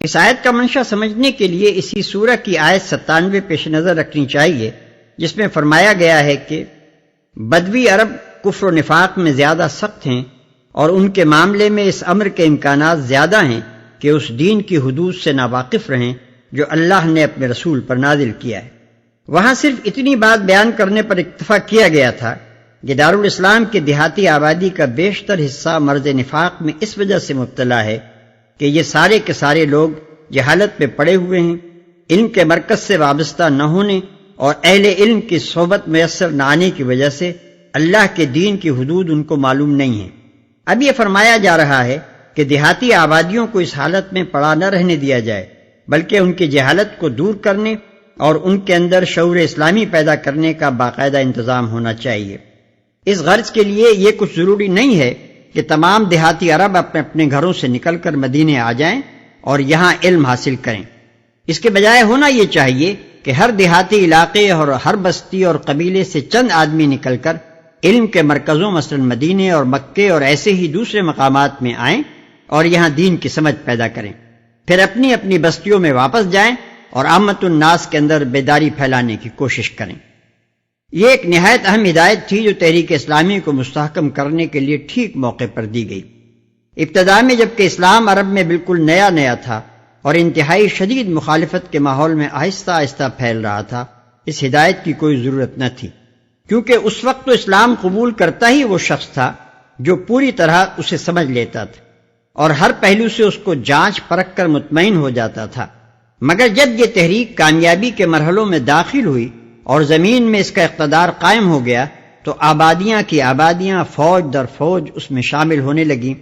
اس آیت کا منشا سمجھنے کے لیے اسی سورہ کی آیت 97 پیش نظر رکھنی چاہیے، جس میں فرمایا گیا ہے کہ بدوی عرب کفر و نفاق میں زیادہ سخت ہیں اور ان کے معاملے میں اس امر کے امکانات زیادہ ہیں کہ اس دین کی حدود سے ناواقف رہیں جو اللہ نے اپنے رسول پر نازل کیا ہے۔ وہاں صرف اتنی بات بیان کرنے پر اکتفا کیا گیا تھا کہ دارالاسلام کی دیہاتی آبادی کا بیشتر حصہ مرض نفاق میں اس وجہ سے مبتلا ہے کہ یہ سارے کے سارے لوگ جہالت میں پڑے ہوئے ہیں، علم کے مرکز سے وابستہ نہ ہونے اور اہل علم کی صحبت میسر نہ آنے کی وجہ سے اللہ کے دین کی حدود ان کو معلوم نہیں ہیں۔ اب یہ فرمایا جا رہا ہے کہ دیہاتی آبادیوں کو اس حالت میں پڑا نہ رہنے دیا جائے، بلکہ ان کی جہالت کو دور کرنے اور ان کے اندر شعور اسلامی پیدا کرنے کا باقاعدہ انتظام ہونا چاہیے۔ اس غرض کے لیے یہ کچھ ضروری نہیں ہے کہ تمام دیہاتی عرب اپنے اپنے گھروں سے نکل کر مدینے آ جائیں اور یہاں علم حاصل کریں۔ اس کے بجائے ہونا یہ چاہیے کہ ہر دیہاتی علاقے اور ہر بستی اور قبیلے سے چند آدمی نکل کر علم کے مرکزوں مثلا مدینے اور مکے اور ایسے ہی دوسرے مقامات میں آئیں اور یہاں دین کی سمجھ پیدا کریں، پھر اپنی اپنی بستیوں میں واپس جائیں اور عامت الناس کے اندر بیداری پھیلانے کی کوشش کریں۔ یہ ایک نہایت اہم ہدایت تھی جو تحریک اسلامی کو مستحکم کرنے کے لیے ٹھیک موقع پر دی گئی۔ ابتدا میں جبکہ اسلام عرب میں بالکل نیا تھا اور انتہائی شدید مخالفت کے ماحول میں آہستہ آہستہ پھیل رہا تھا، اس ہدایت کی کوئی ضرورت نہ تھی، کیونکہ اس وقت تو اسلام قبول کرتا ہی وہ شخص تھا جو پوری طرح اسے سمجھ لیتا تھا اور ہر پہلو سے اس کو جانچ پرکھ کر مطمئن ہو جاتا تھا۔ مگر جب یہ تحریک کامیابی کے مرحلوں میں داخل ہوئی اور زمین میں اس کا اقتدار قائم ہو گیا تو آبادیاں کی آبادیاں فوج در فوج اس میں شامل ہونے لگیں،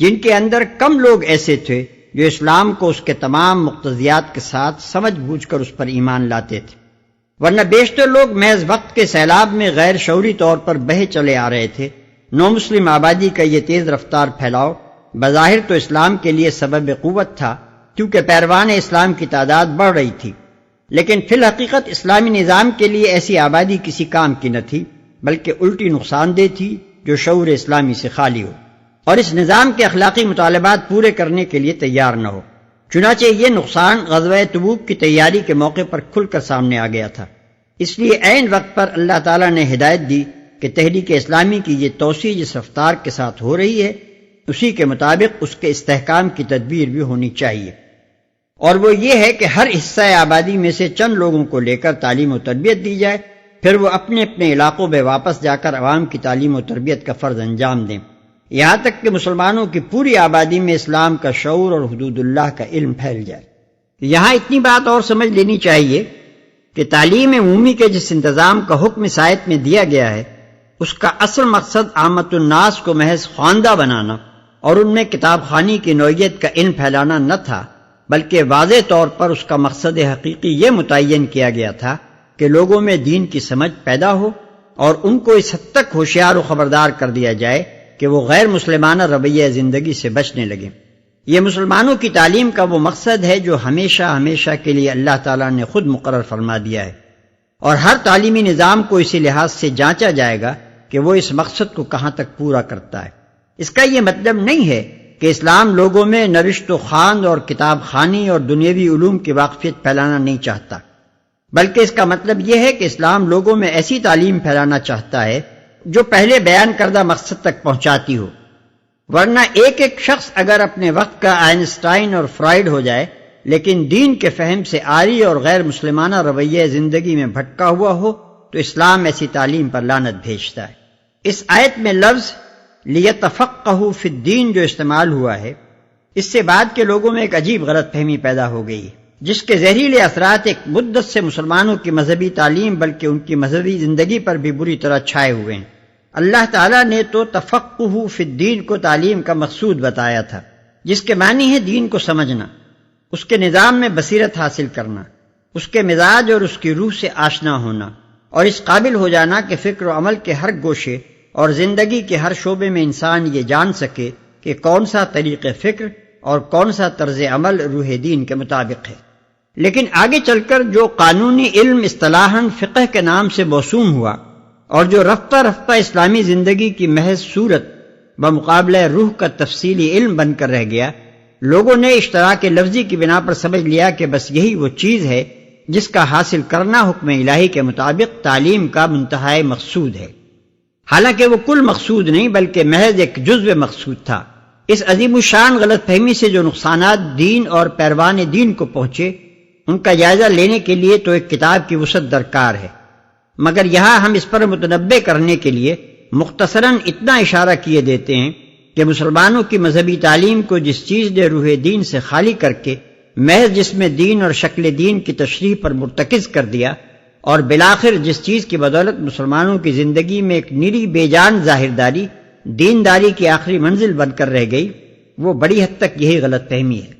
جن کے اندر کم لوگ ایسے تھے جو اسلام کو اس کے تمام مقتضیات کے ساتھ سمجھ بوجھ کر اس پر ایمان لاتے تھے، ورنہ بیشتر لوگ محض وقت کے سیلاب میں غیر شعوری طور پر بہے چلے آ رہے تھے۔ نو مسلم آبادی کا یہ تیز رفتار پھیلاؤ بظاہر تو اسلام کے لیے سبب قوت تھا، کیونکہ پیروان اسلام کی تعداد بڑھ رہی تھی، لیکن فی الحقیقت اسلامی نظام کے لیے ایسی آبادی کسی کام کی نہ تھی، بلکہ الٹی نقصان دہ تھی جو شعور اسلامی سے خالی ہو اور اس نظام کے اخلاقی مطالبات پورے کرنے کے لیے تیار نہ ہو۔ چنانچہ یہ نقصان غزوہ تبوک کی تیاری کے موقع پر کھل کر سامنے آ گیا تھا۔ اس لیے عین وقت پر اللہ تعالیٰ نے ہدایت دی کہ تحریک اسلامی کی یہ توسیع جس رفتار کے ساتھ ہو رہی ہے، اسی کے مطابق اس کے استحکام کی تدبیر بھی ہونی چاہیے، اور وہ یہ ہے کہ ہر حصہ آبادی میں سے چند لوگوں کو لے کر تعلیم و تربیت دی جائے، پھر وہ اپنے اپنے علاقوں میں واپس جا کر عوام کی تعلیم و تربیت کا فرض انجام دیں، یہاں تک کہ مسلمانوں کی پوری آبادی میں اسلام کا شعور اور حدود اللہ کا علم پھیل جائے۔ یہاں اتنی بات اور سمجھ لینی چاہیے کہ تعلیم عمومی کے جس انتظام کا حکم اس آیت میں دیا گیا ہے، اس کا اصل مقصد عامت الناس کو محض خواندہ بنانا اور ان میں کتاب خوانی کی نوعیت کا علم پھیلانا نہ تھا، بلکہ واضح طور پر اس کا مقصد حقیقی یہ متعین کیا گیا تھا کہ لوگوں میں دین کی سمجھ پیدا ہو اور ان کو اس حد تک ہوشیار و خبردار کر دیا جائے کہ وہ غیر مسلمانہ رویہ زندگی سے بچنے لگیں۔ یہ مسلمانوں کی تعلیم کا وہ مقصد ہے جو ہمیشہ ہمیشہ کے لیے اللہ تعالیٰ نے خود مقرر فرما دیا ہے، اور ہر تعلیمی نظام کو اسی لحاظ سے جانچا جائے گا کہ وہ اس مقصد کو کہاں تک پورا کرتا ہے۔ اس کا یہ مطلب نہیں ہے کہ اسلام لوگوں میں نوشت و خواند اور کتاب خوانی اور دنیاوی علوم کی واقفیت پھیلانا نہیں چاہتا، بلکہ اس کا مطلب یہ ہے کہ اسلام لوگوں میں ایسی تعلیم پھیلانا چاہتا ہے جو پہلے بیان کردہ مقصد تک پہنچاتی ہو، ورنہ ایک ایک شخص اگر اپنے وقت کا آئنسٹائن اور فرائیڈ ہو جائے لیکن دین کے فہم سے عاری اور غیر مسلمانہ رویہ زندگی میں بھٹکا ہوا ہو تو اسلام ایسی تعلیم پر لعنت بھیجتا ہے۔ اس آیت میں لفظ لیتفقہوا فی الدین جو استعمال ہوا ہے، اس سے بعد کے لوگوں میں ایک عجیب غلط فہمی پیدا ہو گئی ہے، جس کے زہریلے اثرات ایک مدت سے مسلمانوں کی مذہبی تعلیم بلکہ ان کی مذہبی زندگی پر بھی بری طرح چھائے ہوئے ہیں۔ اللہ تعالیٰ نے تو تفقہ فی الدین کو تعلیم کا مقصود بتایا تھا، جس کے معنی ہے دین کو سمجھنا، اس کے نظام میں بصیرت حاصل کرنا، اس کے مزاج اور اس کی روح سے آشنا ہونا، اور اس قابل ہو جانا کہ فکر و عمل کے ہر گوشے اور زندگی کے ہر شعبے میں انسان یہ جان سکے کہ کون سا طریق فکر اور کون سا طرز عمل روح دین کے مطابق ہے۔ لیکن آگے چل کر جو قانونی علم اصطلاحاً فقہ کے نام سے موسوم ہوا اور جو رفتہ رفتہ اسلامی زندگی کی محض صورت بمقابلہ روح کا تفصیلی علم بن کر رہ گیا، لوگوں نے اشتراک لفظی کی بنا پر سمجھ لیا کہ بس یہی وہ چیز ہے جس کا حاصل کرنا حکم الہی کے مطابق تعلیم کا منتہائی مقصود ہے، حالانکہ وہ کل مقصود نہیں بلکہ محض ایک جزو مقصود تھا۔ اس عظیم الشان غلط فہمی سے جو نقصانات دین اور پیروان دین کو پہنچے ان کا جائزہ لینے کے لیے تو ایک کتاب کی وسعت درکار ہے، مگر یہاں ہم اس پر متنبع کرنے کے لیے مختصراً اتنا اشارہ کیے دیتے ہیں کہ مسلمانوں کی مذہبی تعلیم کو جس چیز نے روح دین سے خالی کر کے محض جسم دین اور شکل دین کی تشریح پر مرتکز کر دیا، اور بالآخر جس چیز کی بدولت مسلمانوں کی زندگی میں ایک نیری بے جان ظاہرداری دینداری کی آخری منزل بن کر رہ گئی، وہ بڑی حد تک یہی غلط فہمی ہے۔